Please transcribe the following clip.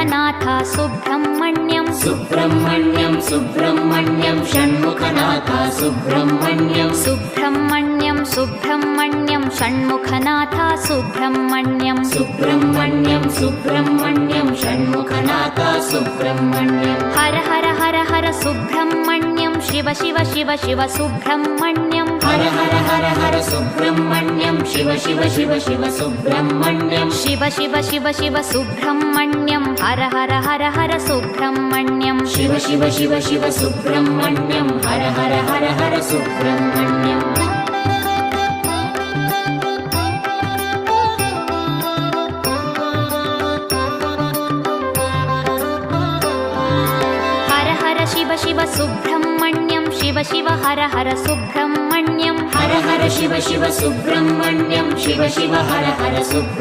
Shanmukhanath Subrahmanyam Subrahmanyam Subrahmanyam Shanmukhanath Subrahmanyam Subrahmanyam Subrahmanyam Shanmukhanath Subrahmanyam Subrahmanyam Subrahmanyam Shanmukhanath Subrahmanyam Har Har Har Har Subrahmanyam Shiva Shiva Shiva Shiva Subrahmanyam Har Har Har Har Subrahmanyam Shiva Shiva Shiva Shiva Subrahmanyam Shiva Shiva Shiva Shiva Subrahmanyam Har Har Har Har Subrahmanyam Shiva Shiva Shiva Shiva Subrahmanyam Har Har Har Har Subrahmanyam Har Har Shiva Shiva Subrahmanyam Shiva Shiva Har Har Subrahmanyam Har Har Shiva Shiva Subrahmanyam Shiva Shiva Har Har Subrahmanyam